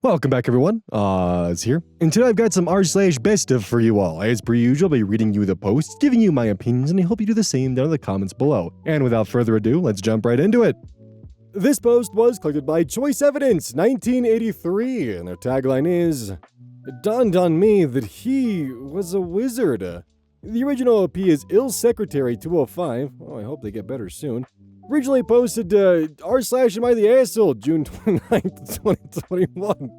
Welcome back, everyone. It's here. And today I've got some r/BestOf for you all. As per usual, I'll be reading you the posts, giving you my opinions, and I hope you do the same down in the comments below. And without further ado, let's jump right into it. This post was collected by Choice Evidence 1983, and their tagline is, "It dawned on me that he was a wizard." The original OP is Ill Secretary 205. Oh, I hope they get better soon. Originally posted r/am I the asshole, June 29th, 2021.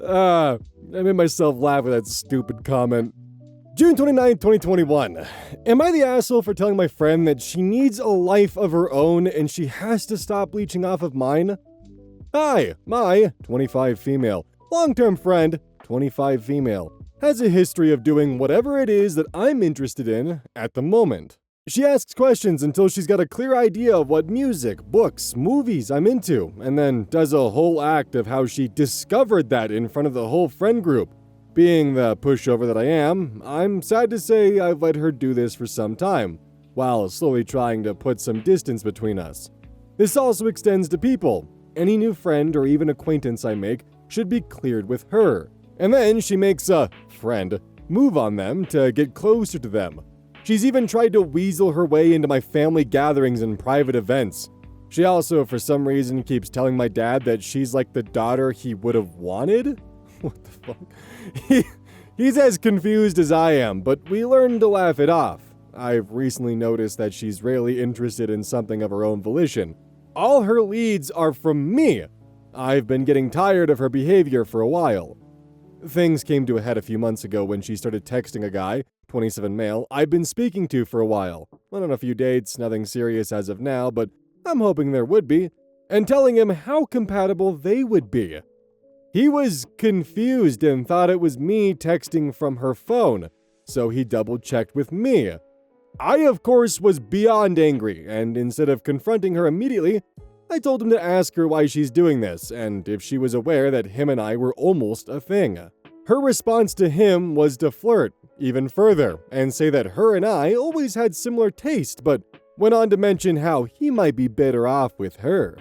I made myself laugh with that stupid comment. June 29th, 2021. Am I the asshole for telling my friend that she needs a life of her own and she has to stop leeching off of mine? Hi, my 25 female, long-term friend, 25 female, has a history of doing whatever it is that I'm interested in at the moment. She asks questions until she's got a clear idea of what music, books, movies I'm into, and then does a whole act of how she discovered that in front of the whole friend group. Being the pushover that I am, I'm sad to say I've let her do this for some time, while slowly trying to put some distance between us. This also extends to people. Any new friend or even acquaintance I make should be cleared with her. And then she makes a friend move on them to get closer to them. She's even tried to weasel her way into my family gatherings and private events. She also, for some reason, keeps telling my dad that she's like the daughter he would have wanted? What the fuck? He's as confused as I am, but we learned to laugh it off. I've recently noticed that she's rarely interested in something of her own volition. All her leads are from me. I've been getting tired of her behavior for a while. Things came to a head a few months ago when she started texting a guy, 27 male, I've been speaking to for a while. Went on a few dates, nothing serious as of now, but I'm hoping there would be, and telling him how compatible they would be. He was confused and thought it was me texting from her phone, so he double-checked with me. I, of course, was beyond angry, and instead of confronting her immediately, I told him to ask her why she's doing this, and if she was aware that him and I were almost a thing. Her response to him was to flirt even further and say that her and I always had similar taste, but went on to mention how he might be better off with her.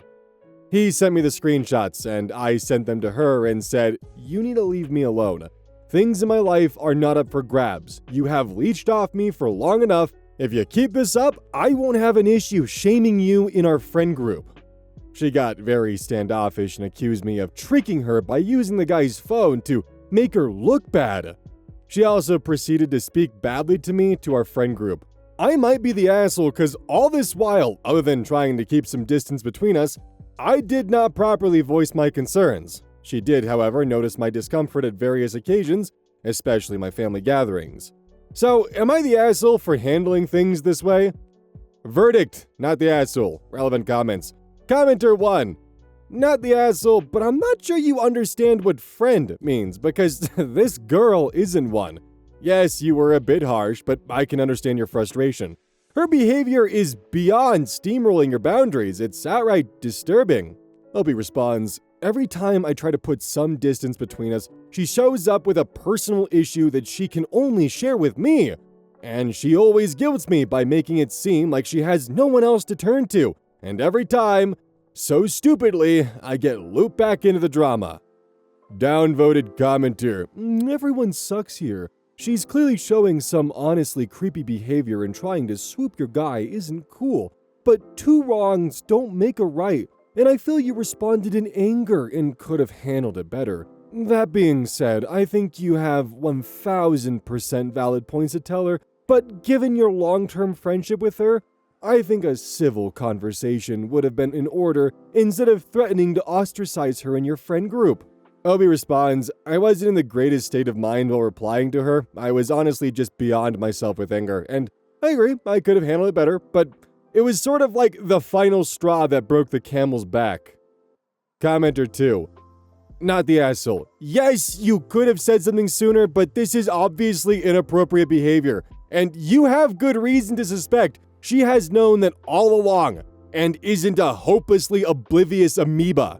He sent me the screenshots and I sent them to her and said, "You need to leave me alone. Things in my life are not up for grabs. You have leeched off me for long enough. If you keep this up, I won't have an issue shaming you in our friend group." She got very standoffish and accused me of tricking her by using the guy's phone to make her look bad. She also proceeded to speak badly to me to our friend group. I might be the asshole because all this while, other than trying to keep some distance between us, I did not properly voice my concerns. She did, however, notice my discomfort at various occasions, especially my family gatherings. So, am I the asshole for handling things this way? Verdict, not the asshole. Relevant comments. Commenter 1. Not the asshole, but I'm not sure you understand what friend means, because this girl isn't one. Yes, you were a bit harsh, but I can understand your frustration. Her behavior is beyond steamrolling your boundaries. It's outright disturbing. Opie responds, every time I try to put some distance between us, she shows up with a personal issue that she can only share with me. And she always guilts me by making it seem like she has no one else to turn to. And every time, so stupidly, I get looped back into the drama. Downvoted commenter, everyone sucks here. She's clearly showing some honestly creepy behavior and trying to swoop your guy isn't cool. But two wrongs don't make a right, and I feel you responded in anger and could have handled it better. That being said, I think you have 1000% valid points to tell her, but given your long-term friendship with her, I think a civil conversation would have been in order instead of threatening to ostracize her in your friend group. Obi responds, I wasn't in the greatest state of mind while replying to her. I was honestly just beyond myself with anger, and I agree, I could have handled it better, but it was sort of like the final straw that broke the camel's back. Commenter 2. Not the asshole. Yes, you could have said something sooner, but this is obviously inappropriate behavior, and you have good reason to suspect she has known that all along, and isn't a hopelessly oblivious amoeba.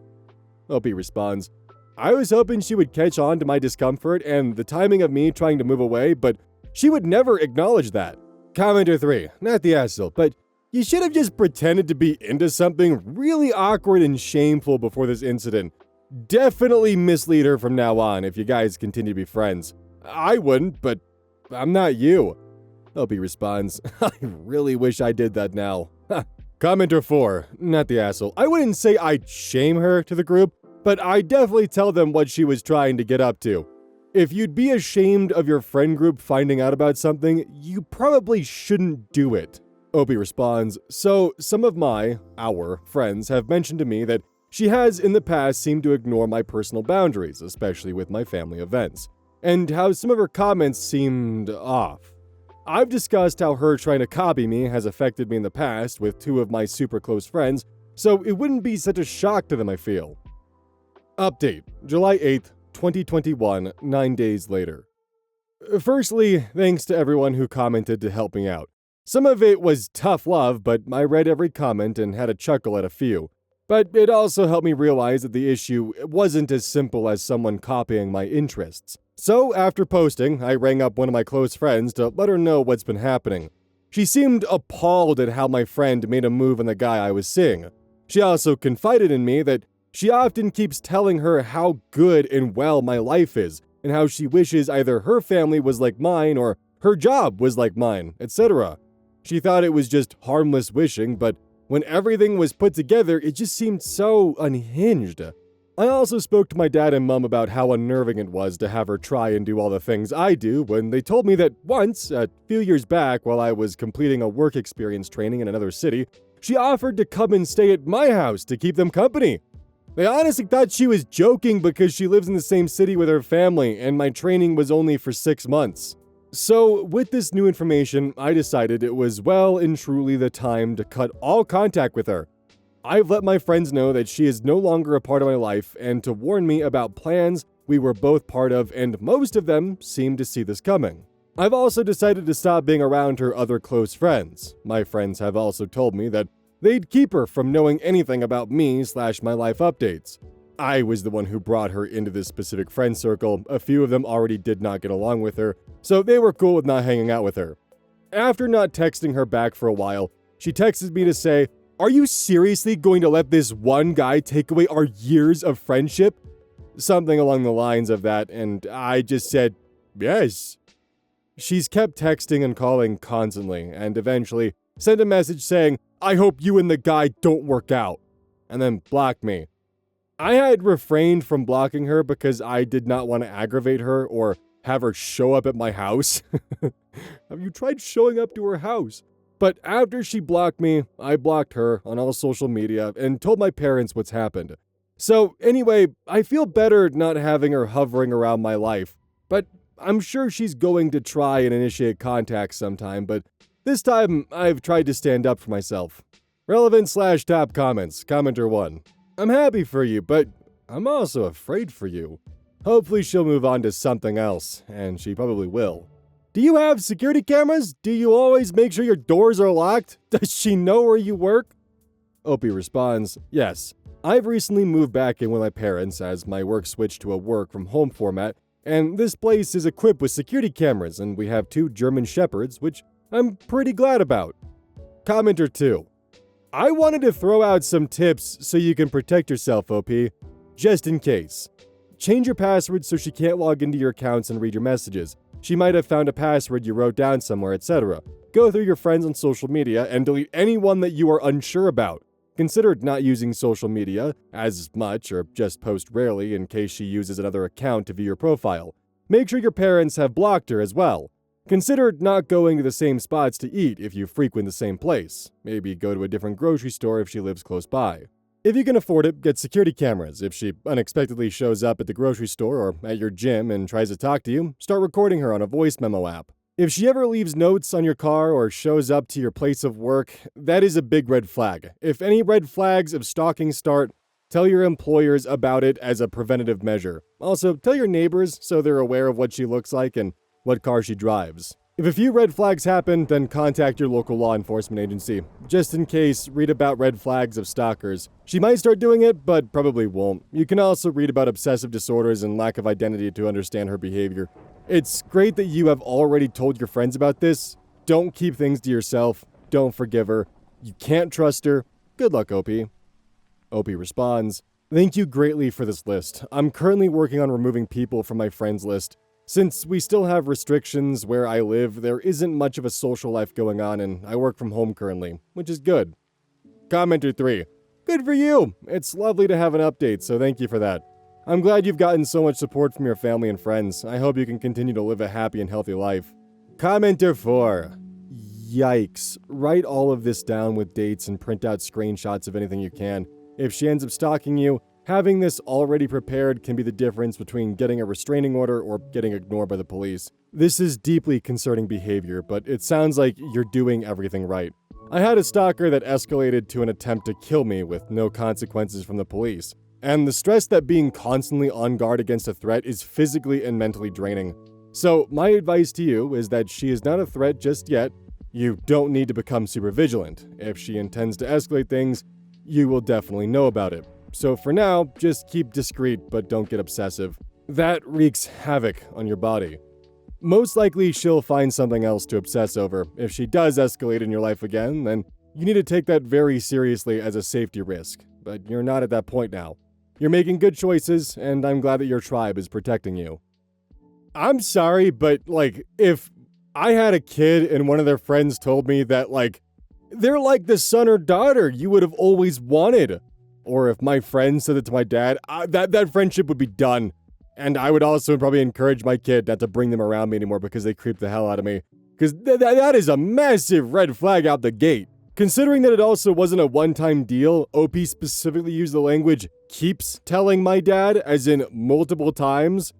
Opie responds, I was hoping she would catch on to my discomfort and the timing of me trying to move away, but she would never acknowledge that. Commenter 3, not the asshole, but You should have just pretended to be into something really awkward and shameful before this incident. Definitely mislead her from now on if you guys continue to be friends. I wouldn't, but I'm not you. Opie responds, I really wish I did that now. Commenter 4, not the asshole. I wouldn't say I'd shame her to the group, but I'd definitely tell them what she was trying to get up to. If you'd be ashamed of your friend group finding out about something, you probably shouldn't do it. Opie responds, so some of our friends have mentioned to me that she has in the past seemed to ignore my personal boundaries, especially with my family events, and how some of her comments seemed off. I've discussed how her trying to copy me has affected me in the past with 2 of my super close friends, so it wouldn't be such a shock to them, I feel. Update, July 8th, 2021, 9 days later. Firstly, thanks to everyone who commented to help me out. Some of it was tough love, but I read every comment and had a chuckle at a few. But it also helped me realize that the issue wasn't as simple as someone copying my interests. So, after posting, I rang up one of my close friends to let her know what's been happening. She seemed appalled at how my friend made a move on the guy I was seeing. She also confided in me that she often keeps telling her how good and well my life is, and how she wishes either her family was like mine or her job was like mine, etc. She thought it was just harmless wishing, but when everything was put together, it just seemed so unhinged. I also spoke to my dad and mom about how unnerving it was to have her try and do all the things I do when they told me that once, a few years back while I was completing a work experience training in another city, she offered to come and stay at my house to keep them company. They honestly thought she was joking because she lives in the same city with her family and my training was only for 6 months. So, with this new information, I decided it was well and truly the time to cut all contact with her. I've let my friends know that she is no longer a part of my life and to warn me about plans we were both part of, and most of them seem to see this coming. I've also decided to stop being around her other close friends. My friends have also told me that they'd keep her from knowing anything about me/my life updates. I was the one who brought her into this specific friend circle. A few of them already did not get along with her, so they were cool with not hanging out with her. After not texting her back for a while, she texted me to say, "Are you seriously going to let this one guy take away our years of friendship?" Something along the lines of that, and I just said, "Yes." She's kept texting and calling constantly, and eventually sent a message saying, "I hope you and the guy don't work out," and then blocked me. I had refrained from blocking her because I did not want to aggravate her or have her show up at my house. Have you tried showing up to her house? But after she blocked me, I blocked her on all social media and told my parents what's happened. So anyway, I feel better not having her hovering around my life. But I'm sure she's going to try and initiate contact sometime, but this time I've tried to stand up for myself. Relevant/top comments. Commenter 1. I'm happy for you, but I'm also afraid for you. Hopefully she'll move on to something else, and she probably will. Do you have security cameras? Do you always make sure your doors are locked? Does she know where you work? Opie responds, yes. I've recently moved back in with my parents as my work switched to a work from home format, and this place is equipped with security cameras, and we have 2 German Shepherds, which I'm pretty glad about. Commenter 2. I wanted to throw out some tips so you can protect yourself, OP, just in case. Change your password so she can't log into your accounts and read your messages. She might have found a password you wrote down somewhere, etc. Go through your friends on social media and delete anyone that you are unsure about. Consider not using social media as much or just post rarely in case she uses another account to view your profile. Make sure your parents have blocked her as well. Consider not going to the same spots to eat if you frequent the same place. Maybe go to a different grocery store if she lives close by. If you can afford it, get security cameras. If she unexpectedly shows up at the grocery store or at your gym and tries to talk to you, start recording her on a voice memo app. If she ever leaves notes on your car or shows up to your place of work, that is a big red flag. If any red flags of stalking start, tell your employers about it as a preventative measure. Also, tell your neighbors so they're aware of what she looks like and what car she drives. If a few red flags happen, then contact your local law enforcement agency. Just in case, read about red flags of stalkers. She might start doing it, but probably won't. You can also read about obsessive disorders and lack of identity to understand her behavior. It's great that you have already told your friends about this. Don't keep things to yourself. Don't forgive her. You can't trust her. Good luck, OP. OP responds, "Thank you greatly for this list. I'm currently working on removing people from my friends list. Since we still have restrictions where I live, there isn't much of a social life going on, and I work from home currently, which is good." Commenter 3, "Good for you. It's lovely to have an update, so thank you for that. I'm glad you've gotten so much support from your family and friends. I hope you can continue to live a happy and healthy life." Commenter 4, "Yikes. Write all of this down with dates and print out screenshots of anything you can. If she ends up stalking you, having this already prepared can be the difference between getting a restraining order or getting ignored by the police. This is deeply concerning behavior, but it sounds like you're doing everything right. I had a stalker that escalated to an attempt to kill me with no consequences from the police. And the stress that being constantly on guard against a threat is physically and mentally draining. So my advice to you is that she is not a threat just yet. You don't need to become super vigilant. If she intends to escalate things, you will definitely know about it. So for now, just keep discreet, but don't get obsessive. That wreaks havoc on your body. Most likely, she'll find something else to obsess over. If she does escalate in your life again, then you need to take that very seriously as a safety risk. But you're not at that point now. You're making good choices, and I'm glad that your tribe is protecting you. I'm sorry, but, if I had a kid and one of their friends told me that, they're like the son or daughter you would have always wanted, or if my friend said it to my dad, that friendship would be done. And I would also probably encourage my kid not to bring them around me anymore because they creep the hell out of me. Because that is a massive red flag out the gate. Considering that it also wasn't a one-time deal, OP specifically used the language "keeps telling my dad," as in multiple times.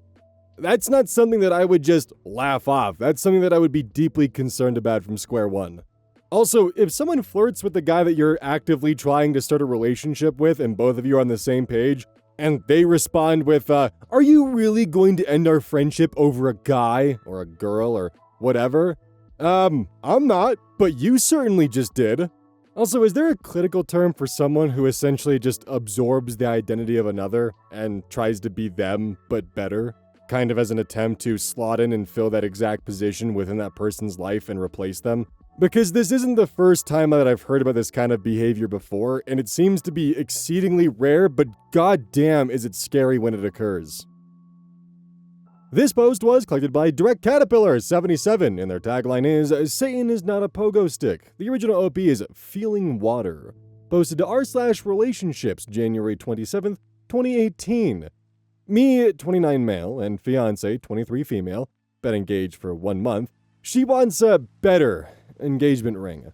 That's not something that I would just laugh off. That's something that I would be deeply concerned about from square one. Also, if someone flirts with the guy that you're actively trying to start a relationship with and both of you are on the same page, and they respond with, "Are you really going to end our friendship over a guy or a girl or whatever?" I'm not, but you certainly just did. Also, is there a clinical term for someone who essentially just absorbs the identity of another and tries to be them, but better? Kind of as an attempt to slot in and fill that exact position within that person's life and replace them? Because this isn't the first time that I've heard about this kind of behavior before, and it seems to be exceedingly rare, but goddamn is it scary when it occurs. This post was collected by Direct Caterpillar 77, and their tagline is, "Satan is not a pogo stick." The original OP is "Feeling Water." Posted to r/relationships, January 27th, 2018. Me, 29 male, and fiance, 23 female, been engaged for 1 month. She wants a better engagement ring.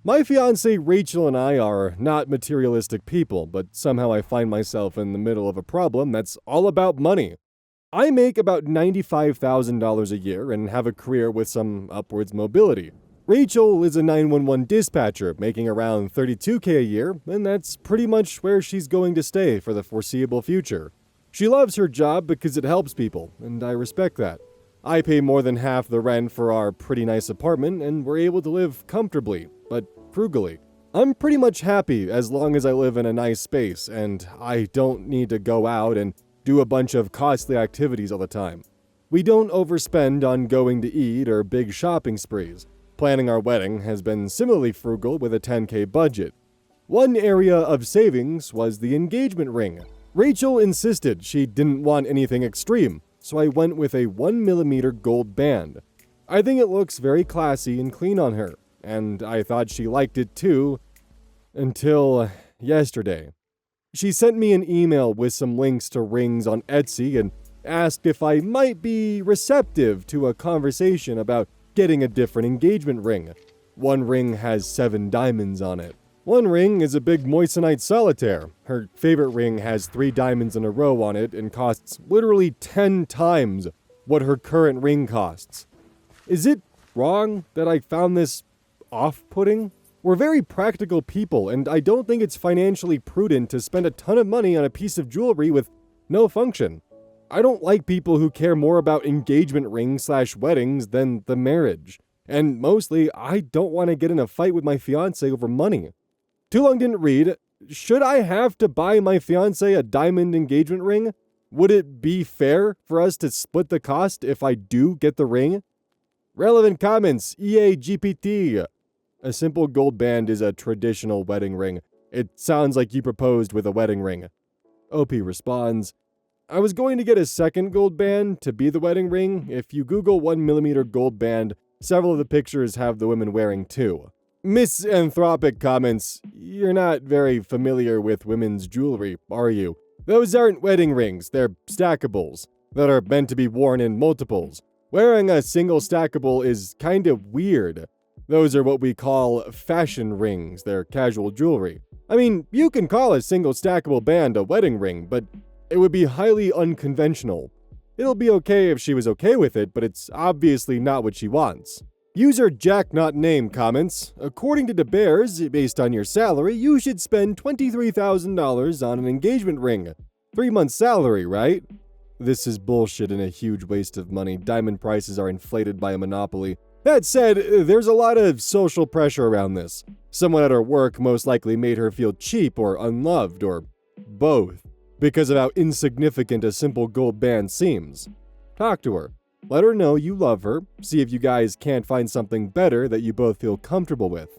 My fiance Rachel and I are not materialistic people, but somehow I find myself in the middle of a problem that's all about money. I make about $95,000 a year and have a career with some upwards mobility. Rachel is a 911 dispatcher, making around $32K a year, and that's pretty much where she's going to stay for the foreseeable future. She loves her job because it helps people, and I respect that. I pay more than half the rent for our pretty nice apartment, and we're able to live comfortably, but frugally. I'm pretty much happy as long as I live in a nice space, and I don't need to go out and do a bunch of costly activities all the time. We don't overspend on going to eat or big shopping sprees. Planning our wedding has been similarly frugal with a $10K budget. One area of savings was the engagement ring. Rachel insisted she didn't want anything extreme, so I went with a 1mm gold band. I think it looks very classy and clean on her, and I thought she liked it too, until yesterday. She sent me an email with some links to rings on Etsy and asked if I might be receptive to a conversation about getting a different engagement ring. One ring has 7 diamonds on it. One ring is a big moissanite solitaire. Her favorite ring has 3 diamonds in a row on it and costs literally 10 times what her current ring costs. Is it wrong that I found this off-putting? We're very practical people, and I don't think it's financially prudent to spend a ton of money on a piece of jewelry with no function. I don't like people who care more about engagement rings/weddings than the marriage. And mostly, I don't want to get in a fight with my fiance over money. Too long didn't read. Should I have to buy my fiance a diamond engagement ring? Would it be fair for us to split the cost if I do get the ring? Relevant comments, EA GPT. A simple gold band is a traditional wedding ring. It sounds like you proposed with a wedding ring. OP responds, I was going to get a second gold band to be the wedding ring. If you Google 1mm gold band, several of the pictures have the women wearing two. Misanthropic comments, you're not very familiar with women's jewelry, are you? Those aren't wedding rings, they're stackables that are meant to be worn in multiples. Wearing a single stackable is kind of weird. Those are what we call fashion rings, they're casual jewelry. I mean, you can call a single stackable band a wedding ring, but it would be highly unconventional. It'll be okay if she was okay with it, but it's obviously not what she wants. User Jack Not Named comments, according to the Bears, based on your salary, you should spend $23,000 on an engagement ring. 3 months salary, right? This is bullshit and a huge waste of money. Diamond prices are inflated by a monopoly. That said, there's a lot of social pressure around this. Someone at her work most likely made her feel cheap or unloved, or both, because of how insignificant a simple gold band seems. Talk to her. Let her know you love her. See if you guys can't find something better that you both feel comfortable with.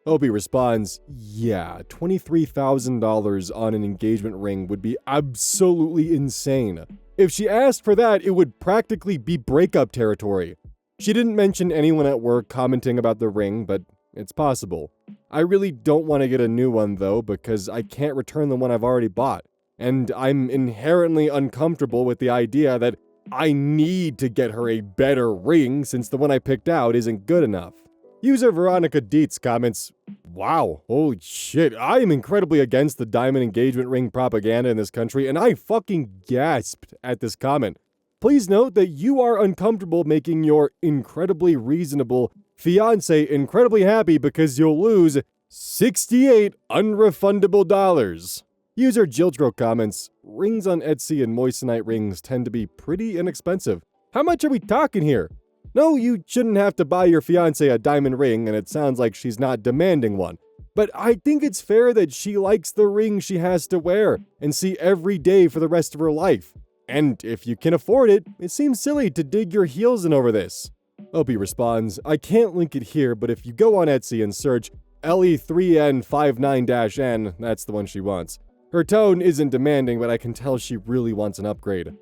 Opie responds, yeah, $23,000 on an engagement ring would be absolutely insane. If she asked for that, it would practically be breakup territory. She didn't mention anyone at work commenting about the ring, but it's possible. I really don't want to get a new one though, because I can't return the one I've already bought. And I'm inherently uncomfortable with the idea that I need to get her a better ring since the one I picked out isn't good enough. User Veronica Dietz comments, wow, holy shit, I am incredibly against the diamond engagement ring propaganda in this country, and I fucking gasped at this comment. Please note that you are uncomfortable making your incredibly reasonable fiancé incredibly happy because you'll lose 68 unrefundable dollars. User Jildro comments, rings on Etsy and moissanite rings tend to be pretty inexpensive. How much are we talking here? No, you shouldn't have to buy your fiancé a diamond ring, and it sounds like she's not demanding one. But I think it's fair that she likes the ring she has to wear and see every day for the rest of her life. And if you can afford it, it seems silly to dig your heels in over this. Opie responds, I can't link it here, but if you go on Etsy and search LE3N59-N, that's the one she wants. Her tone isn't demanding, but I can tell she really wants an upgrade.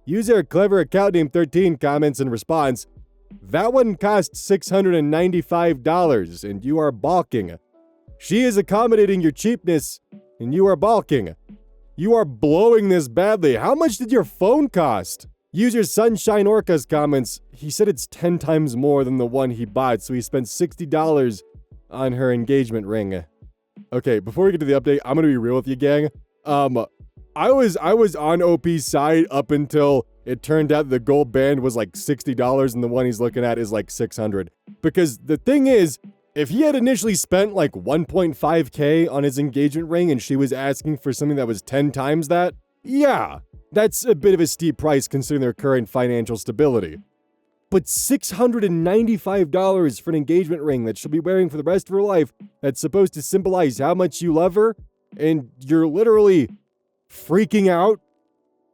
User Clever Account Name 13 comments in response, that one costs $695, and you are balking. She is accommodating your cheapness, and you are balking. You are blowing this badly. How much did your phone cost? User Sunshine Orcas comments, he said it's 10 times more than the one he bought, so he spent $60 on her engagement ring. Okay, before we get to the update, I'm gonna be real with you, gang. I was on OP's side up until it turned out the gold band was like $60 and the one he's looking at is like $600. Because the thing is, if he had initially spent like 1.5K on his engagement ring and she was asking for something that was 10 times that, yeah, that's a bit of a steep price considering their current financial stability. But $695 for an engagement ring that she'll be wearing for the rest of her life that's supposed to symbolize how much you love her, and you're literally freaking out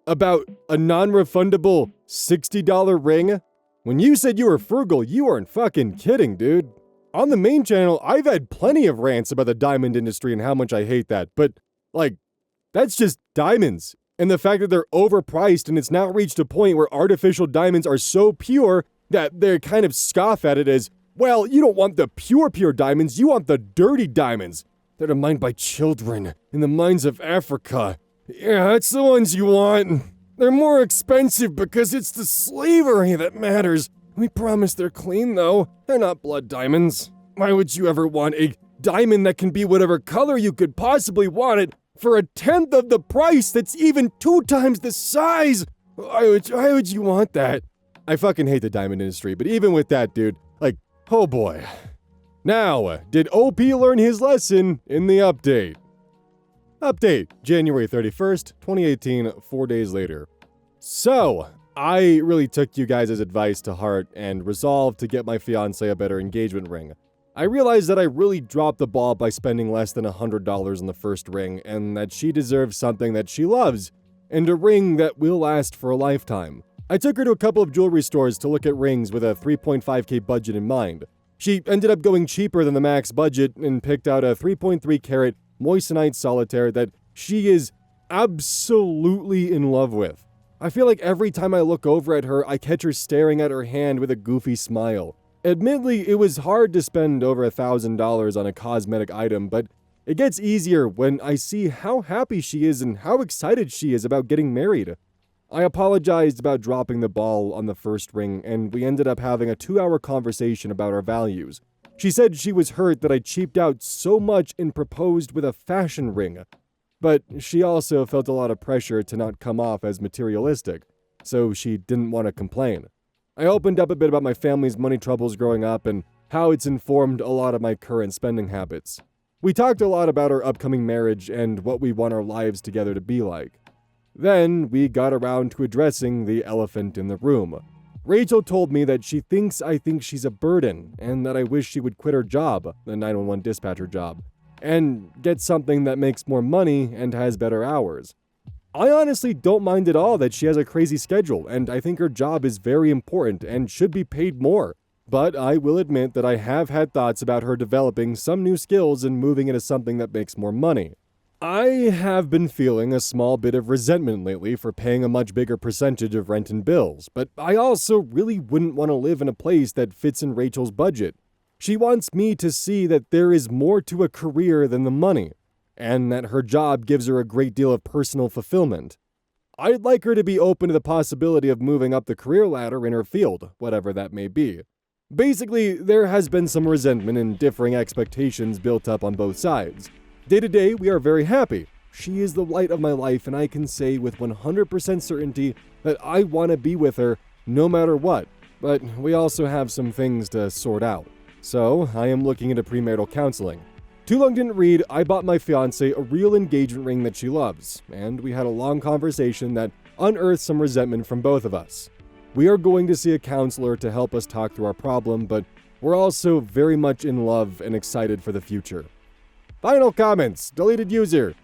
about a non-refundable $60 ring? When you said you were frugal, you weren't fucking kidding, dude. On the main channel, I've had plenty of rants about the diamond industry and how much I hate that, but, like, that's just diamonds. And the fact that they're overpriced and it's now reached a point where artificial diamonds are so pure that they kind of scoff at it as, well, you don't want the pure diamonds, you want the dirty diamonds that are mined by children in the mines of Africa. Yeah, that's the ones you want. They're more expensive because it's the slavery that matters. We promise they're clean, though. They're not blood diamonds. Why would you ever want a diamond that can be whatever color you could possibly want it for a tenth of the price that's even 2 times the size? Why would you want that? I fucking hate the diamond industry, but even with that, dude, like, oh boy. Now, did OP learn his lesson in the update? Update, January 31st, 2018, 4 days later. So, I really took you guys' advice to heart and resolved to get my fiancé a better engagement ring. I realized that I really dropped the ball by spending less than $100 on the first ring, and that she deserves something that she loves, and a ring that will last for a lifetime. I took her to a couple of jewelry stores to look at rings with a 3.5K budget in mind. She ended up going cheaper than the max budget and picked out a 3.3 carat moissanite solitaire that she is absolutely in love with. I feel like every time I look over at her, I catch her staring at her hand with a goofy smile. Admittedly, it was hard to spend over $1,000 on a cosmetic item, but it gets easier when I see how happy she is and how excited she is about getting married. I apologized about dropping the ball on the first ring, and we ended up having a 2-hour conversation about our values. She said she was hurt that I cheaped out so much and proposed with a fashion ring. But she also felt a lot of pressure to not come off as materialistic, so she didn't want to complain. I opened up a bit about my family's money troubles growing up and how it's informed a lot of my current spending habits. We talked a lot about our upcoming marriage and what we want our lives together to be like. Then we got around to addressing the elephant in the room. Rachel told me that she thinks I think she's a burden and that I wish she would quit her job, the 911 dispatcher job, and get something that makes more money and has better hours. I honestly don't mind at all that she has a crazy schedule, and I think her job is very important and should be paid more. But I will admit that I have had thoughts about her developing some new skills and moving into something that makes more money. I have been feeling a small bit of resentment lately for paying a much bigger percentage of rent and bills, but I also really wouldn't want to live in a place that fits in Rachel's budget. She wants me to see that there is more to a career than the money, and that her job gives her a great deal of personal fulfillment. I'd like her to be open to the possibility of moving up the career ladder in her field, whatever that may be. Basically, there has been some resentment and differing expectations built up on both sides. Day to day, we are very happy. She is the light of my life, and I can say with 100% certainty that I want to be with her no matter what, but we also have some things to sort out. So, I am looking into premarital counseling. Too long didn't read, I bought my fiancé a real engagement ring that she loves, and we had a long conversation that unearthed some resentment from both of us. We are going to see a counselor to help us talk through our problem, but we're also very much in love and excited for the future. Final comments, deleted user.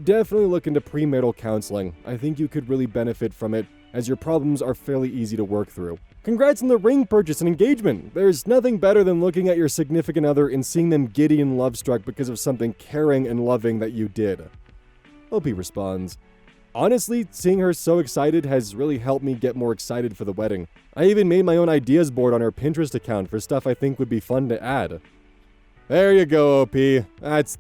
Definitely look into premarital counseling. I think you could really benefit from it, as your problems are fairly easy to work through. Congrats on the ring purchase and engagement. There's nothing better than looking at your significant other and seeing them giddy and love-struck because of something caring and loving that you did. Opie responds, honestly, seeing her so excited has really helped me get more excited for the wedding. I even made my own ideas board on her Pinterest account for stuff I think would be fun to add. There you go, OP. That's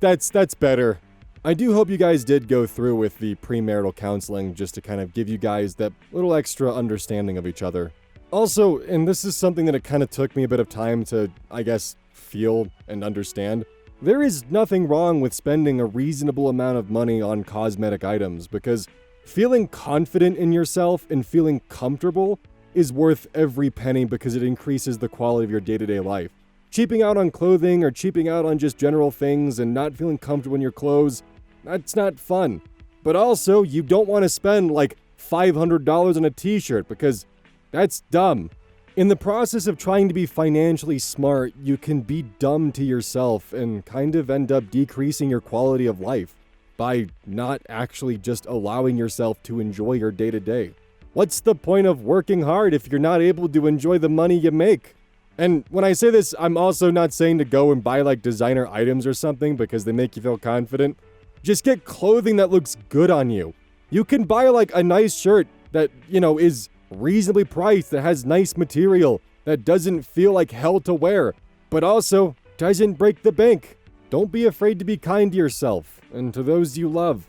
better. I do hope you guys did go through with the premarital counseling just to kind of give you guys that little extra understanding of each other. Also, and this is something that it kind of took me a bit of time to, I guess, feel and understand, there is nothing wrong with spending a reasonable amount of money on cosmetic items because feeling confident in yourself and feeling comfortable is worth every penny because it increases the quality of your day-to-day life. Cheaping out on clothing or cheaping out on just general things and not feeling comfortable in your clothes, that's not fun. But also, you don't want to spend like $500 on a t-shirt because that's dumb. In the process of trying to be financially smart, you can be dumb to yourself and kind of end up decreasing your quality of life by not actually just allowing yourself to enjoy your day-to-day. What's the point of working hard if you're not able to enjoy the money you make? And when I say this, I'm also not saying to go and buy like designer items or something because they make you feel confident. Just get clothing that looks good on you. You can buy like a nice shirt that, is reasonably priced, that has nice material, that doesn't feel like hell to wear, but also doesn't break the bank. Don't be afraid to be kind to yourself and to those you love.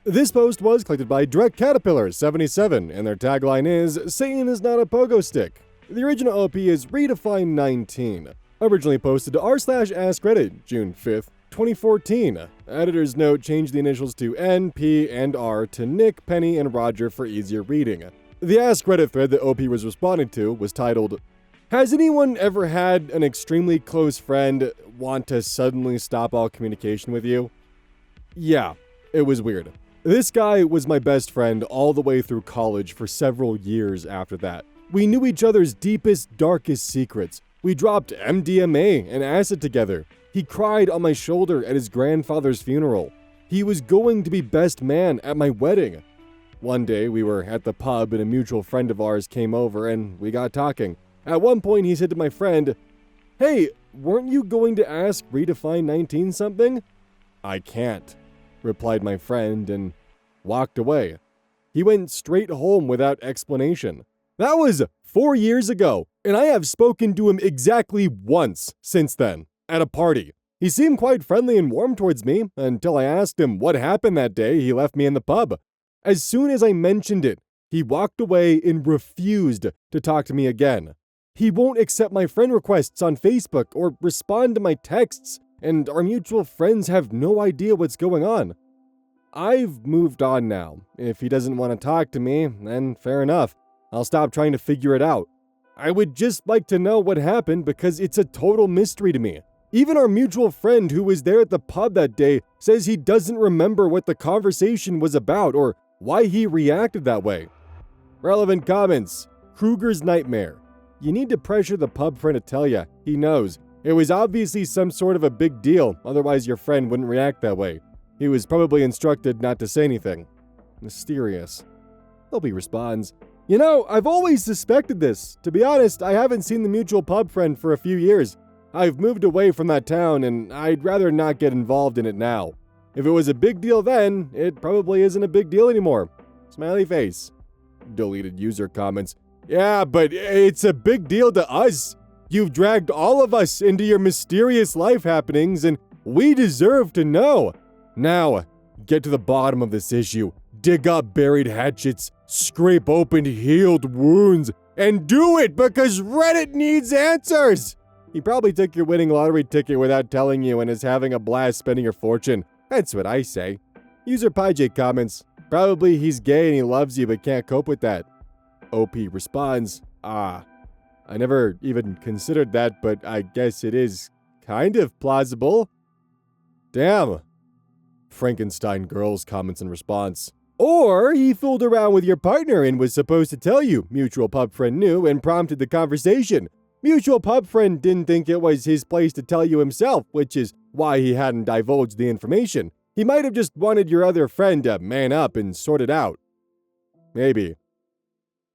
This post was collected by Direct Caterpillar 77, and their tagline is, Satan is not a pogo stick. The original OP is Redefine 19. Originally posted to r/AskReddit, June 5th, 2014. Editor's note changed the initials to N, P, and R to Nick, Penny, and Roger for easier reading. The Ask Reddit thread that OP was responding to was titled, Has anyone ever had an extremely close friend want to suddenly stop all communication with you? Yeah, it was weird. This guy was my best friend all the way through college for several years after that. We knew each other's deepest, darkest secrets. We dropped MDMA and acid together. He cried on my shoulder at his grandfather's funeral. He was going to be best man at my wedding. One day, we were at the pub and a mutual friend of ours came over and we got talking. At one point, he said to my friend, "Hey, weren't you going to ask Redefine 19 something?" "I can't," replied my friend and walked away. He went straight home without explanation. That was 4 years ago, and I have spoken to him exactly once since then, at a party. He seemed quite friendly and warm towards me until I asked him what happened that day he left me in the pub. As soon as I mentioned it, he walked away and refused to talk to me again. He won't accept my friend requests on Facebook or respond to my texts, and our mutual friends have no idea what's going on. I've moved on now. If he doesn't want to talk to me, then fair enough. I'll stop trying to figure it out. I would just like to know what happened because it's a total mystery to me. Even our mutual friend who was there at the pub that day says he doesn't remember what the conversation was about or why he reacted that way. Relevant comments. Kruger's nightmare. You need to pressure the pub friend Hetalia. He knows. It was obviously some sort of a big deal, otherwise your friend wouldn't react that way. He was probably instructed not to say anything. Mysterious. Lofi responds, "You know, I've always suspected this. To be honest, I haven't seen the mutual pub friend for a few years. I've moved away from that town, and I'd rather not get involved in it now. If it was a big deal then, it probably isn't a big deal anymore." Smiley face. Deleted user comments. "Yeah, but it's a big deal to us. You've dragged all of us into your mysterious life happenings, and we deserve to know. Now, get to the bottom of this issue. Dig up buried hatchets, scrape open healed wounds, and do it because Reddit needs answers!" He probably took your winning lottery ticket without telling you and is having a blast spending your fortune. That's what I say. User PyJ comments, "Probably he's gay and he loves you but can't cope with that." OP responds, "I never even considered that, but I guess it is kind of plausible." Damn. Frankenstein Girls comments in response, "Or he fooled around with your partner and was supposed to tell you. Mutual pub friend knew and prompted the conversation. Mutual pub friend didn't think it was his place to tell you himself, which is why he hadn't divulged the information. He might have just wanted your other friend to man up and sort it out." Maybe.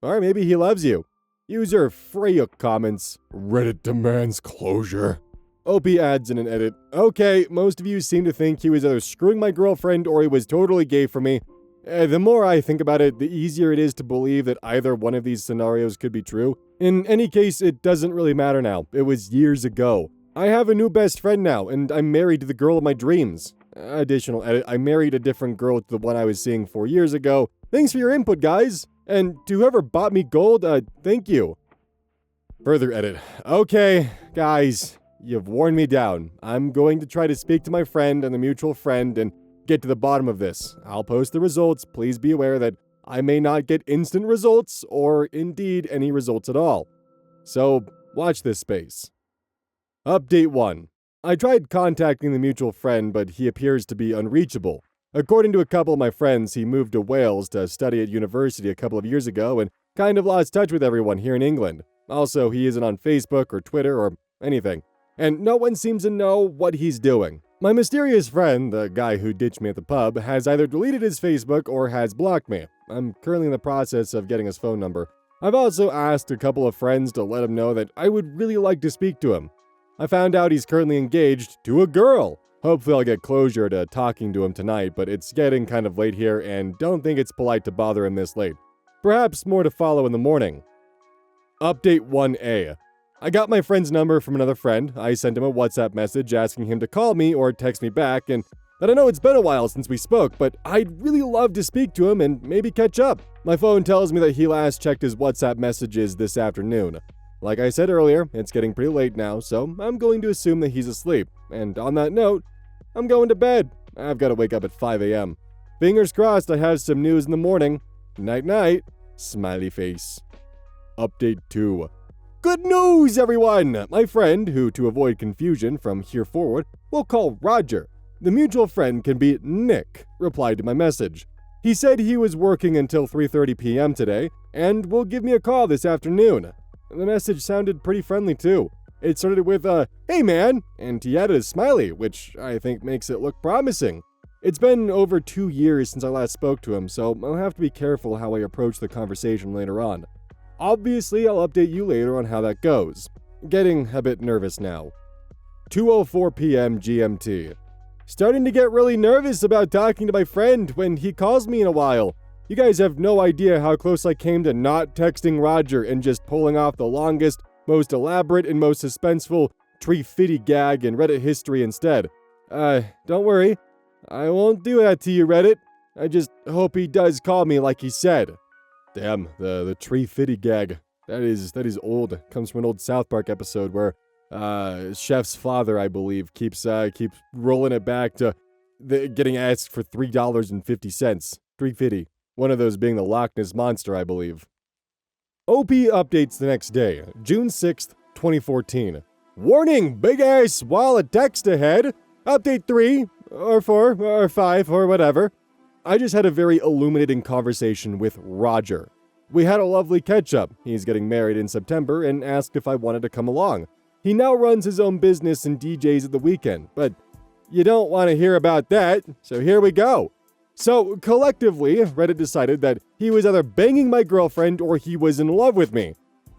Or maybe he loves you. User Freyuk comments, "Reddit demands closure." OP adds in an edit, "Okay, most of you seem to think he was either screwing my girlfriend or he was totally gay for me. The more I think about it, the easier it is to believe that either one of these scenarios could be true. In any case, it doesn't really matter now. It was years ago. I have a new best friend now, and I'm married to the girl of my dreams." Additional edit, "I married a different girl to the one I was seeing 4 years ago. Thanks for your input, guys. And to whoever bought me gold, thank you." Further edit, "Okay, guys, you've worn me down. I'm going to try to speak to my friend and the mutual friend and get to the bottom of this. I'll post the results. Please be aware that I may not get instant results or indeed any results at all. So watch this space." Update 1. I tried contacting the mutual friend, but he appears to be unreachable. According to a couple of my friends, he moved to Wales to study at university a couple of years ago and kind of lost touch with everyone here in England. Also, he isn't on Facebook or Twitter or anything, and no one seems to know what he's doing. My mysterious friend, the guy who ditched me at the pub, has either deleted his Facebook or has blocked me. I'm currently in the process of getting his phone number. I've also asked a couple of friends to let him know that I would really like to speak to him. I found out he's currently engaged to a girl. Hopefully I'll get closure to talking to him tonight, but it's getting kind of late here and don't think it's polite to bother him this late. Perhaps more to follow in the morning. Update 1A. I got my friend's number from another friend. I sent him a WhatsApp message asking him to call me or text me back, and that I know it's been a while since we spoke, but I'd really love to speak to him and maybe catch up. My phone tells me that he last checked his WhatsApp messages this afternoon. Like I said earlier, it's getting pretty late now, so I'm going to assume that he's asleep. And on that note, I'm going to bed. I've got to wake up at 5 a.m. Fingers crossed I have some news in the morning. Night-night. Smiley face. Update 2. Good news, everyone! My friend, who to avoid confusion from here forward, we'll call Roger, the mutual friend can be Nick, replied to my message. He said he was working until 3:30 p.m. today, and will give me a call this afternoon. The message sounded pretty friendly too. It started with "Hey man," and he added a smiley, which I think makes it look promising. It's been over 2 years since I last spoke to him, so I'll have to be careful how I approach the conversation later on. Obviously, I'll update you later on how that goes. Getting a bit nervous now. 2:04 p.m. GMT. Starting to get really nervous about talking to my friend when he calls me in a while. You guys have no idea how close I came to not texting Roger and just pulling off the longest, most elaborate, and most suspenseful tree fitty gag in Reddit history instead. Don't worry. I won't do that to you, Reddit. I just hope he does call me like he said. Damn, the tree fitty gag. That is old. Comes from an old South Park episode where Chef's father, I believe, keeps rolling it back to getting asked for $3.50. $3.50. One of those being the Loch Ness Monster, I believe. OP updates the next day, June 6th, 2014. Warning, big ass wallet text ahead. Update 3, or 4, or 5, or whatever. I just had a very illuminating conversation with Roger. We had a lovely catch-up. He's getting married in September and asked if I wanted to come along. He now runs his own business and DJs at the weekend, but you don't want to hear about that, so here we go. So, collectively, Reddit decided that he was either banging my girlfriend or he was in love with me.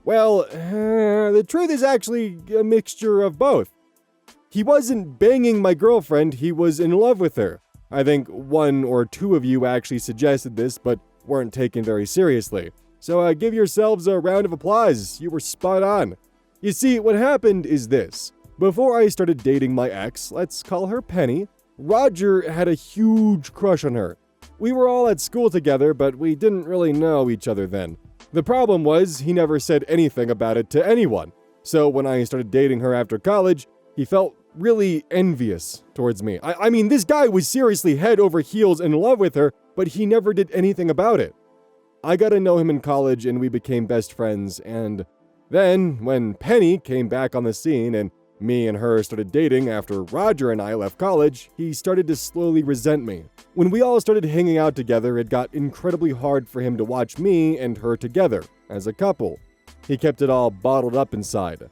Well, the truth is actually a mixture of both. He wasn't banging my girlfriend, he was in love with her. I think 1 or 2 of you actually suggested this, but weren't taken very seriously. So give yourselves a round of applause, you were spot on. You see, what happened is this. Before I started dating my ex, let's call her Penny, Roger had a huge crush on her. We were all at school together, but we didn't really know each other then. The problem was, he never said anything about it to anyone. So when I started dating her after college, he felt really envious towards me. I mean, this guy was seriously head over heels in love with her, but he never did anything about it. I got to know him in college and we became best friends, and then when Penny came back on the scene and me and her started dating after Roger and I left college, he started to slowly resent me. When we all started hanging out together, it got incredibly hard for him to watch me and her together, as a couple. He kept it all bottled up inside.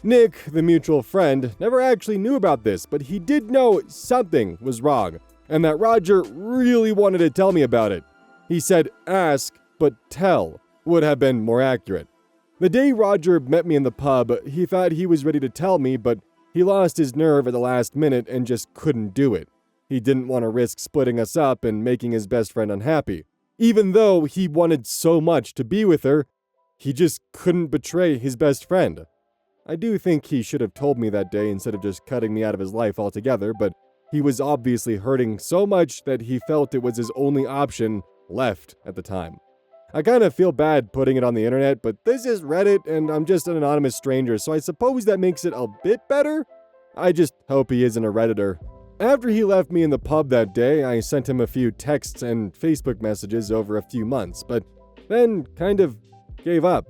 Nick, the mutual friend, never actually knew about this, but he did know something was wrong, and that Roger really wanted to tell me about it. He said ask, but tell would have been more accurate. The day Roger met me in the pub, he thought he was ready to tell me, but he lost his nerve at the last minute and just couldn't do it. He didn't want to risk splitting us up and making his best friend unhappy. Even though he wanted so much to be with her, he just couldn't betray his best friend. I do think he should have told me that day instead of just cutting me out of his life altogether, but he was obviously hurting so much that he felt it was his only option left at the time. I kind of feel bad putting it on the internet, but this is Reddit and I'm just an anonymous stranger, so I suppose that makes it a bit better? I just hope he isn't a Redditor. After he left me in the pub that day, I sent him a few texts and Facebook messages over a few months, but then kind of gave up.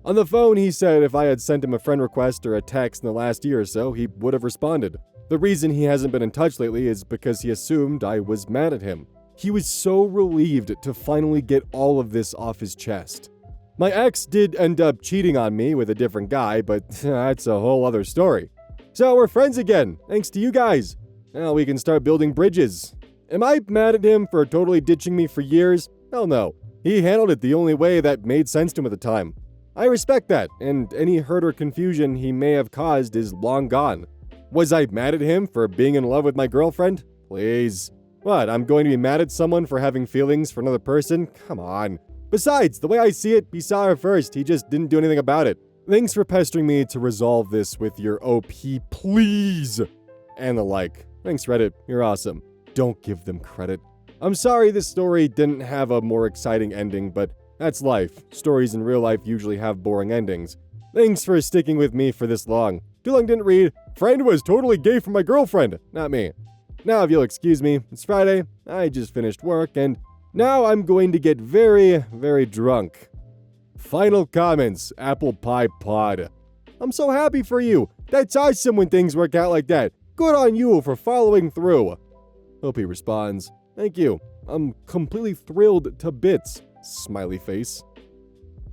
On the phone, he said if I had sent him a friend request or a text in the last year or so, he would have responded. The reason he hasn't been in touch lately is because he assumed I was mad at him. He was so relieved to finally get all of this off his chest. My ex did end up cheating on me with a different guy, but that's a whole other story. So we're friends again, thanks to you guys. Now we can start building bridges. Am I mad at him for totally ditching me for years? Hell no. He handled it the only way that made sense to him at the time. I respect that, and any hurt or confusion he may have caused is long gone. Was I mad at him for being in love with my girlfriend? Please. What, I'm going to be mad at someone for having feelings for another person? Come on. Besides, the way I see it, he saw her first, he just didn't do anything about it. Thanks for pestering me to resolve this with your OP, please! And the like. Thanks, Reddit, you're awesome. Don't give them credit. I'm sorry this story didn't have a more exciting ending, but that's life. Stories in real life usually have boring endings. Thanks for sticking with me for this long. Too long didn't read, friend was totally gay for my girlfriend, not me. Now, if you'll excuse me, it's Friday, I just finished work, and now I'm going to get very, very drunk. Final comments, Apple Pie Pod. I'm so happy for you. That's awesome when things work out like that. Good on you for following through. Hope he responds, thank you. I'm completely thrilled to bits. Smiley face.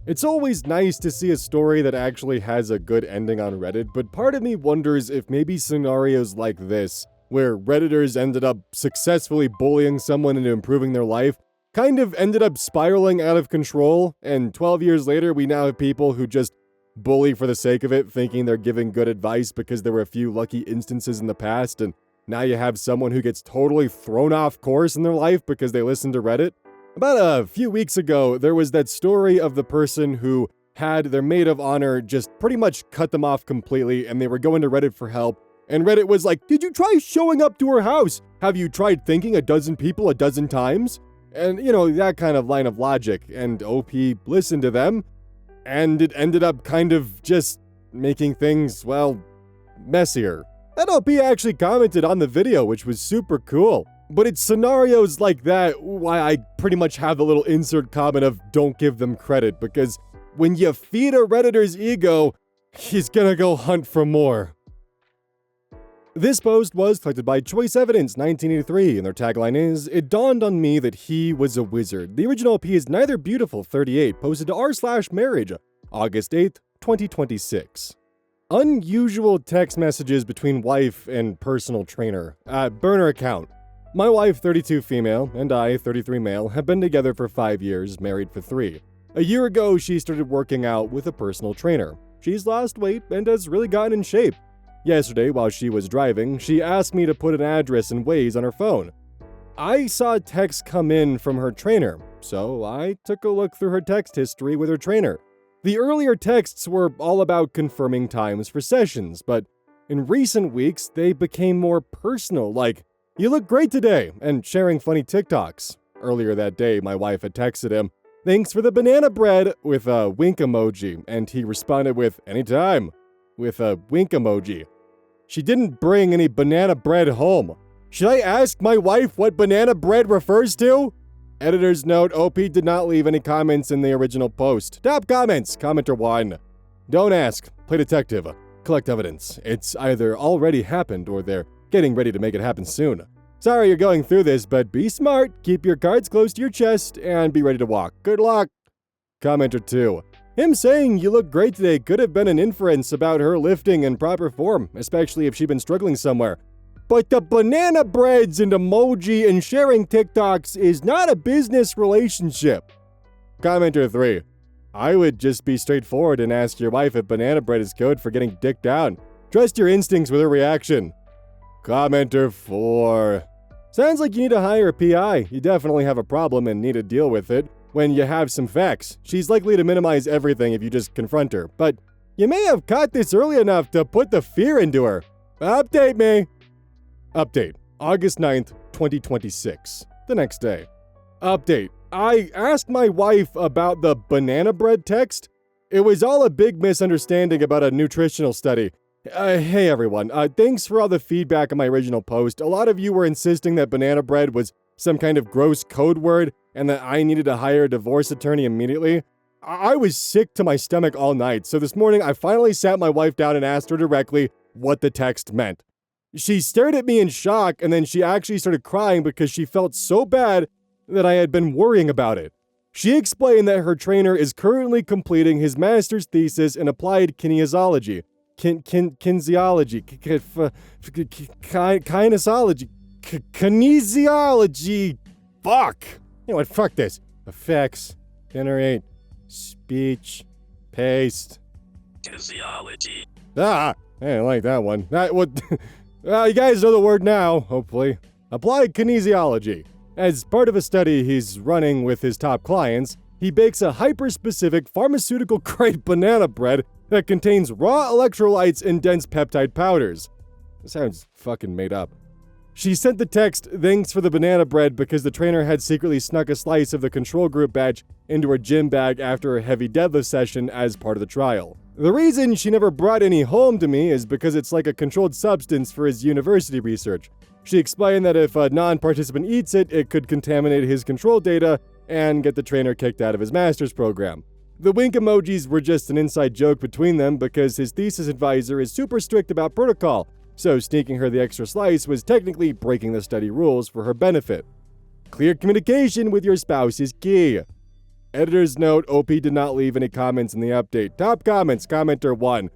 It's always nice to see a story that actually has a good ending on Reddit, but part of me wonders if maybe scenarios like this, where Redditors ended up successfully bullying someone into improving their life, kind of ended up spiraling out of control, and 12 years later we now have people who just bully for the sake of it, thinking they're giving good advice because there were a few lucky instances in the past, and now you have someone who gets totally thrown off course in their life because they listened to Reddit. About a few weeks ago, there was that story of the person who had their maid of honor just pretty much cut them off completely, and they were going to Reddit for help. And Reddit was like, "Did you try showing up to her house? Have you tried thanking a dozen people a dozen times?" And, you know, that kind of line of logic. And OP listened to them, and it ended up kind of just making things, well, messier. And OP actually commented on the video, which was super cool. But it's scenarios like that why I pretty much have the little insert comment of don't give them credit, because when you feed a Redditor's ego, he's gonna go hunt for more. This post was collected by Choice Evidence 1983, and their tagline is, "It dawned on me that he was a wizard." The original OP is Neither Beautiful 38, posted to r/marriage, August 8th, 2026. Unusual text messages between wife and personal trainer. Burner account. My wife, 32 female, and I, 33 male, have been together for 5 years, married for 3. A year ago, she started working out with a personal trainer. She's lost weight and has really gotten in shape. Yesterday, while she was driving, she asked me to put an address and Waze on her phone. I saw texts come in from her trainer, so I took a look through her text history with her trainer. The earlier texts were all about confirming times for sessions, but in recent weeks, they became more personal, like, "You look great today," and sharing funny TikToks. Earlier that day, my wife had texted him, "Thanks for the banana bread," with a wink emoji, and he responded with, "Anytime," with a wink emoji. She didn't bring any banana bread home. Should I ask my wife what banana bread refers to? Editor's note, OP did not leave any comments in the original post. Top comments, commenter 1. Don't ask, play detective, collect evidence. It's either already happened or they're getting ready to make it happen soon. Sorry you're going through this, but be smart, keep your cards close to your chest, and be ready to walk. Good luck. Commenter 2. Him saying "you look great today" could have been an inference about her lifting in proper form, especially if she'd been struggling somewhere. But the banana breads and emoji and sharing TikToks is not a business relationship. Commenter 3. I would just be straightforward and ask your wife if banana bread is code for getting dick down. Trust your instincts with her reaction. Commenter 4. Sounds like you need to hire a PI. You definitely have a problem and need to deal with it. When you have some facts, she's likely to minimize everything if you just confront her, but you may have caught this early enough to put the fear into her. Update me. Update, August 9th, 2026. The next day. Update, I asked my wife about the banana bread text. It was all a big misunderstanding about a nutritional study. Hey everyone, thanks for all the feedback on my original post. A lot of you were insisting that banana bread was some kind of gross code word, and that I needed to hire a divorce attorney immediately. I was sick to my stomach all night, so this morning I finally sat my wife down and asked her directly what the text meant. She stared at me in shock, and then she actually started crying because she felt so bad that I had been worrying about it. She explained that her trainer is currently completing his master's thesis in applied kinesiology. Kinesiology. Kinesiology. Fuck! You know what? Fuck this. Effects. Generate. Speech. Paste. Kinesiology. I didn't like that one. Well, you guys know the word now, hopefully. Applied kinesiology. As part of a study he's running with his top clients, he bakes a hyper-specific pharmaceutical-grade banana bread that contains raw electrolytes and dense peptide powders. This sounds fucking made up. She sent the text, "Thanks for the banana bread," because the trainer had secretly snuck a slice of the control group batch into her gym bag after a heavy deadlift session as part of the trial. The reason she never brought any home to me is because it's like a controlled substance for his university research. She explained that if a non-participant eats it, it could contaminate his control data and get the trainer kicked out of his master's program. The wink emojis were just an inside joke between them because his thesis advisor is super strict about protocol, so sneaking her the extra slice was technically breaking the study rules for her benefit. Clear communication with your spouse is key. Editor's note, OP did not leave any comments in the update. Top comments, commenter 1.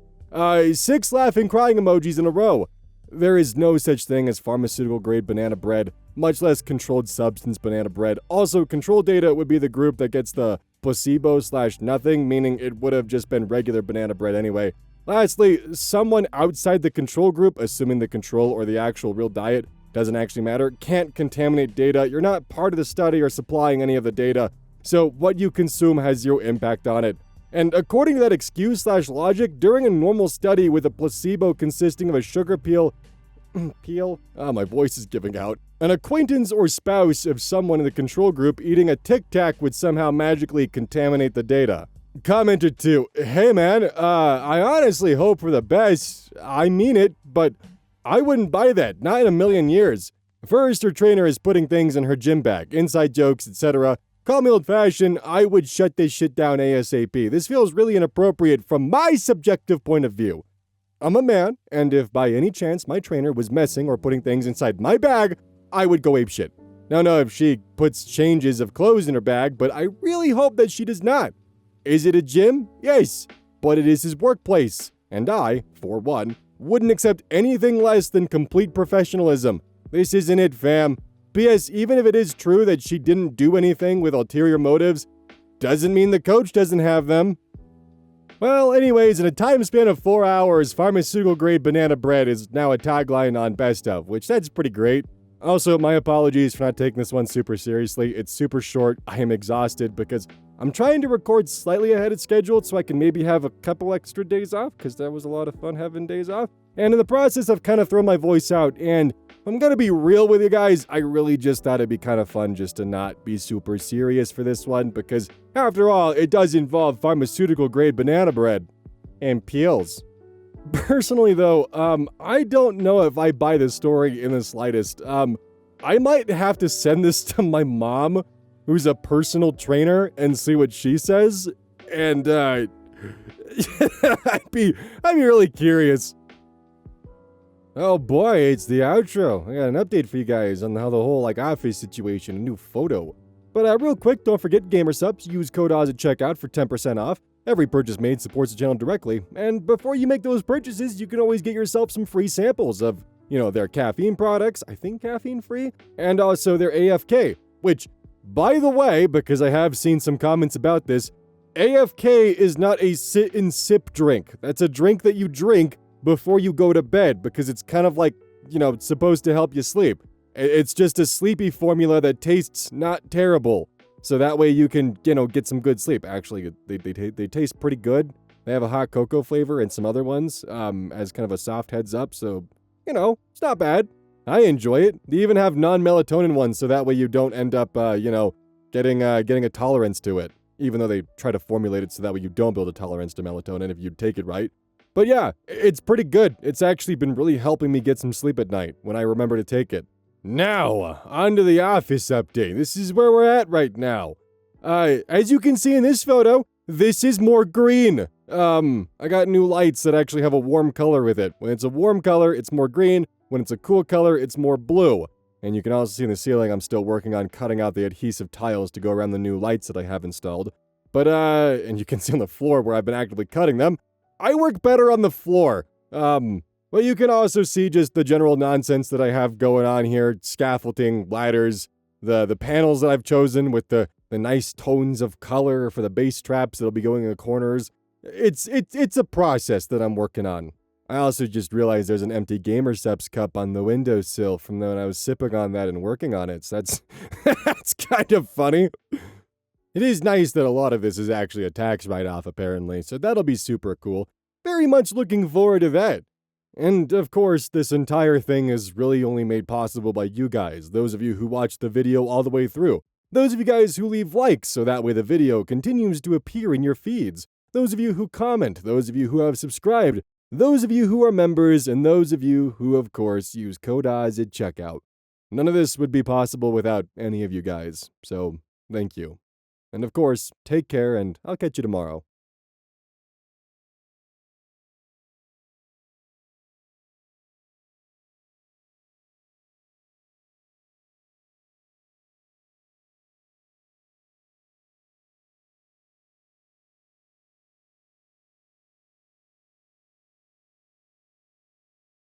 6 laughing crying emojis in a row. There is no such thing as pharmaceutical-grade banana bread, much less controlled substance banana bread. Also, control data would be the group that gets the placebo/nothing, meaning it would have just been regular banana bread anyway. Lastly, someone outside the control group, assuming the control or the actual real diet doesn't actually matter, can't contaminate data. You're not part of the study or supplying any of the data, so what you consume has zero impact on it. And according to that excuse/logic, during a normal study with a placebo consisting of a sugar peel, my voice is giving out, an acquaintance or spouse of someone in the control group eating a Tic Tac would somehow magically contaminate the data. Commented to, hey man, I honestly hope for the best. I mean it, but I wouldn't buy that, not in a million years. First, her trainer is putting things in her gym bag, inside jokes, etc. Call me old-fashioned, I would shut this shit down ASAP. This feels really inappropriate from my subjective point of view. I'm a man, and if by any chance my trainer was messing or putting things inside my bag, I would go apeshit. Now, no, if she puts changes of clothes in her bag, but I really hope that she does not. Is it a gym? Yes, but it is his workplace, and I, for one, wouldn't accept anything less than complete professionalism. This isn't it, fam. P.S. Even if it is true that she didn't do anything with ulterior motives, doesn't mean the coach doesn't have them. Well, anyways, in a time span of 4 hours, pharmaceutical-grade banana bread is now a tagline on BestOf, which that's pretty great. Also, my apologies for not taking this one super seriously. It's super short. I am exhausted because I'm trying to record slightly ahead of schedule so I can maybe have a couple extra days off, because that was a lot of fun having days off. And in the process, I've kind of thrown my voice out, and I'm gonna be real with you guys, I really just thought it'd be kind of fun just to not be super serious for this one, because after all, it does involve pharmaceutical-grade banana bread. And peels. Personally though, I don't know if I buy this story in the slightest. I might have to send this to my mom, who's a personal trainer, and see what she says. And, I'd be really curious. Oh boy, it's the outro. I got an update for you guys on how the whole, office situation, a new photo. But real quick, don't forget Gamer Subs, use code OZ at checkout for 10% off. Every purchase made supports the channel directly, and before you make those purchases, you can always get yourself some free samples of, their caffeine products, I think caffeine-free, and also their AFK, which, by the way, because I have seen some comments about this, AFK is not a sit and sip drink. That's a drink that you drink before you go to bed, because it's kind of like, it's supposed to help you sleep. It's just a sleepy formula that tastes not terrible. So that way you can, get some good sleep. Actually, they taste pretty good. They have a hot cocoa flavor and some other ones as kind of a soft heads up. So, it's not bad. I enjoy it. They even have non-melatonin ones, so that way you don't end up, getting a tolerance to it. Even though they try to formulate it so that way you don't build a tolerance to melatonin if you take it right. But yeah, it's pretty good. It's actually been really helping me get some sleep at night when I remember to take it. Now, on to the office update. This is where we're at right now. As you can see in this photo, this is more green. I got new lights that actually have a warm color with it. When it's a warm color, it's more green. When it's a cool color, it's more blue. And you can also see in the ceiling, I'm still working on cutting out the adhesive tiles to go around the new lights that I have installed. But, and you can see on the floor where I've been actively cutting them. I work better on the floor. But you can also see just the general nonsense that I have going on here. Scaffolding, ladders, the panels that I've chosen with the nice tones of color for the base traps that'll be going in the corners. It's a process that I'm working on. I also just realized there's an empty Gamer Subs cup on the windowsill from when I was sipping on that and working on it. So that's kind of funny. It is nice that a lot of this is actually a tax write-off, apparently, so that'll be super cool. Very much looking forward to that. And, of course, this entire thing is really only made possible by you guys, those of you who watch the video all the way through. Those of you guys who leave likes so that way the video continues to appear in your feeds. Those of you who comment, those of you who have subscribed, those of you who are members, and those of you who, of course, use code OZ at checkout. None of this would be possible without any of you guys, so thank you. And of course, take care, and I'll catch you tomorrow.